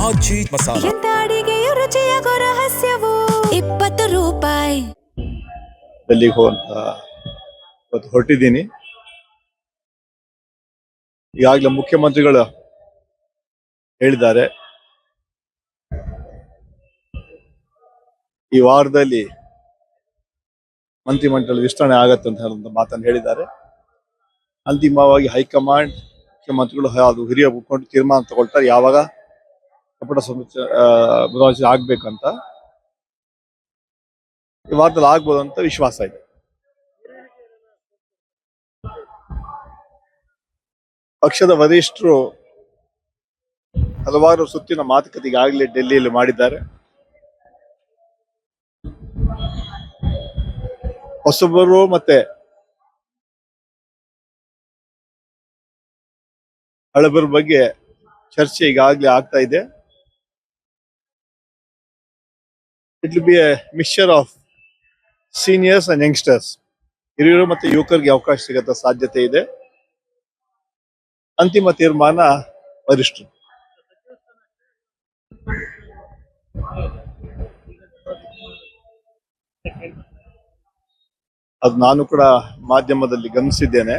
ಆಜಿ ಮಸಾಲ. ಎಂತ ಅಡಿಗೆಯ ರುಚಿಯಾಗೋ ರಹಸ್ಯವು 20 ರೂಪಾಯಿ. ಡೆಲ್ಲಿಗೆ ಹೋಗುವಂತ ಇವತ್ತು ಹೊರಟಿದ್ದೀನಿ. ಈಗಾಗಲೇ ಮುಖ್ಯಮಂತ್ರಿಗಳು ಹೇಳಿದ್ದಾರೆ, ಈ ವಾರದಲ್ಲಿ ಮಂತ್ರಿಮಂಡಲ ವಿಸ್ತರಣೆ ಆಗತ್ತೆ ಅಂತ ಹೇಳುವಂತ ಮಾತನ್ನು ಹೇಳಿದ್ದಾರೆ. ಅಂತಿಮವಾಗಿ ಹೈಕಮಾಂಡ್, ಮುಖ್ಯಮಂತ್ರಿಗಳು ಹಾಗೂ ಹಿರಿಯ ಮುಖಂಡರು ತೀರ್ಮಾನ ತಗೊಳ್ತಾರೆ ಯಾವಾಗ ಕಪಟ ಬದಲಾವಣೆ ಆಗ್ಬೇಕಂತ. ಈ ವಾರದಲ್ಲಿ ಆಗ್ಬೋದು ಅಂತ ವಿಶ್ವಾಸ ಇದೆ. ಪಕ್ಷದ ವರಿಷ್ಠರು ಹಲವಾರು ಸುತ್ತಿನ ಮಾತುಕತೆ ಈಗಾಗಲೇ ಡೆಲ್ಲಿಯಲ್ಲಿ ಮಾಡಿದ್ದಾರೆ. ಹೊಸಬರು ಮತ್ತೆ ಹಳಬರ ಬಗ್ಗೆ ಚರ್ಚೆ ಈಗಾಗಲೇ ಆಗ್ತಾ ಇದೆ. It will be A mixture of seniors and youngsters. ಹಿರಿಯರು ಮತ್ತೆ ಯುವಕರಿಗೆ ಅವಕಾಶ ಸಿಗತ್ತ ಸಾಧ್ಯತೆ ಇದೆ. ಅಂತಿಮ ತೀರ್ಮಾನ ವರಿಷ್ಠರು. ಅದು ನಾನು ಕೂಡ ಮಾಧ್ಯಮದಲ್ಲಿ ಗಮನಿಸಿದ್ದೇನೆ.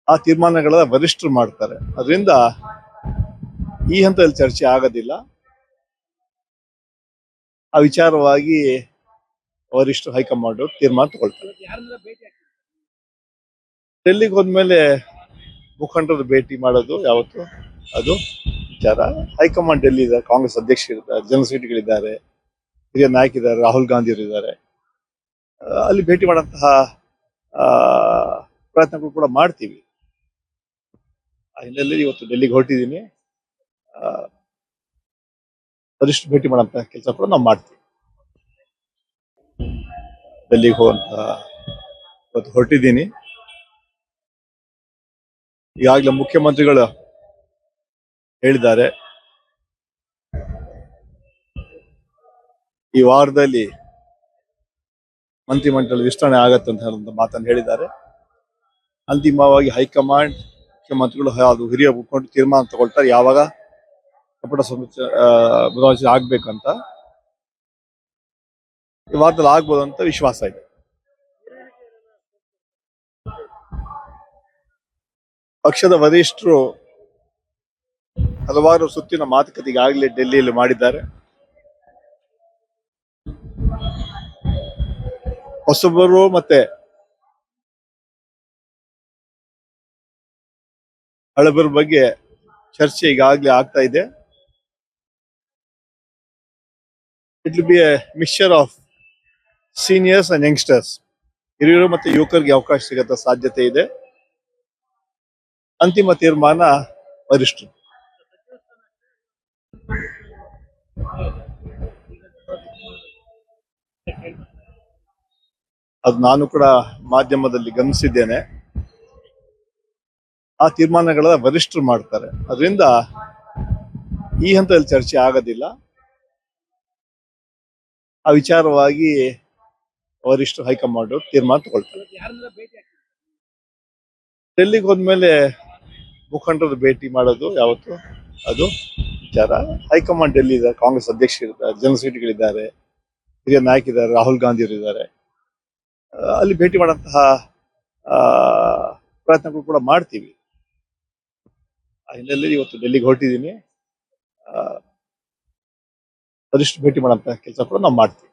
ಆ ತೀರ್ಮಾನಗಳ ವರಿಷ್ಠರು ಮಾಡ್ತಾರೆ. ಅದರಿಂದ ಈ ಹಂತದಲ್ಲಿ ಚರ್ಚೆ ಆಗೋದಿಲ್ಲ. ಆ ವಿಚಾರವಾಗಿ ವರಿಷ್ಠರು ಹೈಕಮಾಂಡ್ ತೀರ್ಮಾನ ತಗೊಳ್ತಾರೆ. ಡೆಲ್ಲಿಗೆ ಹೋದ್ಮೇಲೆ ಮುಖಂಡರು ಭೇಟಿ ಮಾಡೋದು ಯಾವತ್ತು ಅದು ವಿಚಾರ. ಹೈಕಮಾಂಡ್ ಡೆಲ್ಲಿ ಇದ್ದಾರೆ, ಕಾಂಗ್ರೆಸ್ ಅಧ್ಯಕ್ಷರಿದ್ದಾರೆ, ಜನರಲ್ ಸೆಕ್ರೆಟರಿಗಳಿದ್ದಾರೆ, ಹಿರಿಯ ನಾಯಕರಿದ್ದಾರೆ, ರಾಹುಲ್ ಗಾಂಧಿ ಇದ್ದಾರೆ. ಅಲ್ಲಿ ಭೇಟಿ ಮಾಡುವಂತಹ ಪ್ರಯತ್ನಗಳು ಕೂಡ ಮಾಡ್ತೀವಿ. ಆ ಹಿನ್ನೆಲೆಯಲ್ಲಿ ಇವತ್ತು ಡೆಲ್ಲಿಗೆ ಹೊರಟಿದ್ದೀನಿ. ವರಿಷ್ಠ ಭೇಟಿ ಮಾಡುವಂತಹ ಕೆಲಸ ಕೂಡ ನಾವು ಮಾಡ್ತೀವಿ. ಡೆಲ್ಲಿಗೆ ಹೋಗುವಂತ ಇವತ್ತು ಹೊರಟಿದ್ದೀನಿ. ಈಗಾಗಲೇ ಮುಖ್ಯಮಂತ್ರಿಗಳು ಹೇಳಿದ್ದಾರೆ, ಈ ವಾರದಲ್ಲಿ ಮಂತ್ರಿಮಂಡಲ ವಿಸ್ತರಣೆ ಆಗತ್ತೆ ಅಂತ ಹೇಳುವಂತ ಮಾತನ್ನು ಹೇಳಿದ್ದಾರೆ. ಅಂತಿಮವಾಗಿ ಹೈಕಮಾಂಡ್, ಮುಖ್ಯಮಂತ್ರಿಗಳು ಹಾಗೂ ಹಿರಿಯ ಮುಖಂಡರು ತೀರ್ಮಾನ ತಗೊಳ್ತಾರೆ ಯಾವಾಗ ಕಪಟ ಬದಲಾವಣೆ ಆಗ್ಬೇಕಂತ. ಈ ವಾರದಲ್ಲಿ ಆಗ್ಬೋದು ಅಂತ ವಿಶ್ವಾಸ ಇದೆ. ಪಕ್ಷದ ವರಿಷ್ಠರು ಹಲವಾರು ಸುತ್ತಿನ ಮಾತುಕತೆ ಈಗಾಗಲೇ ಡೆಲ್ಲಿಯಲ್ಲಿ ಮಾಡಿದ್ದಾರೆ. ಹೊಸಬರು ಮತ್ತೆ ಹಳಬರ ಬಗ್ಗೆ ಚರ್ಚೆ ಈಗಾಗಲೇ ಆಗ್ತಾ ಇದೆ. It will be A mixture of seniors and youngsters. ಹಿರಿಯರು ಮತ್ತೆ ಯುವಕರಿಗೆ ಅವಕಾಶ ಸಿಗತ್ತ ಸಾಧ್ಯತೆ ಇದೆ. ಅಂತಿಮ ತೀರ್ಮಾನ ವರಿಷ್ಠರು. ಅದು ನಾನು ಕೂಡ ಮಾಧ್ಯಮದಲ್ಲಿ ಗಮನಿಸಿದ್ದೇನೆ. ಆ ತೀರ್ಮಾನಗಳ ವರಿಷ್ಠರು ಮಾಡ್ತಾರೆ. ಅದರಿಂದ ಈ ಹಂತದಲ್ಲಿ ಚರ್ಚೆ ಆಗೋದಿಲ್ಲ. ಆ ವಿಚಾರವಾಗಿ ವರಿಷ್ಠರು ಹೈಕಮಾಂಡ್ ತೀರ್ಮಾನ ತಗೊಳ್ತಾರೆ. ಡೆಲ್ಲಿಗೆ ಹೋದ್ಮೇಲೆ ಮುಖಂಡರು ಭೇಟಿ ಮಾಡೋದು ಯಾವತ್ತು ಅದು ವಿಚಾರ. ಹೈಕಮಾಂಡ್ ಡೆಲ್ಲಿ ಇದ್ದಾರೆ, ಕಾಂಗ್ರೆಸ್ ಅಧ್ಯಕ್ಷರಿದ್ದಾರೆ, ಜನರಲ್ ಸೆಕ್ರೆಟರಿಗಳಿದ್ದಾರೆ, ಹಿರಿಯ ನಾಯಕರಿದ್ದಾರೆ, ರಾಹುಲ್ ಗಾಂಧಿ ಇದ್ದಾರೆ. ಅಲ್ಲಿ ಭೇಟಿ ಮಾಡುವಂತಹ ಪ್ರಯತ್ನಗಳು ಕೂಡ ಮಾಡ್ತೀವಿ. ಆ ಹಿನ್ನೆಲೆಯಲ್ಲಿ ಇವತ್ತು ಡೆಲ್ಲಿಗೆ ಹೊರಟಿದ್ದೀನಿ. ವರಿಷ್ಠ ಭೇಟಿ ಮಾಡುವಂತಹ ಕೆಲಸ ಕೂಡ ನಾವು ಮಾಡ್ತೀವಿ.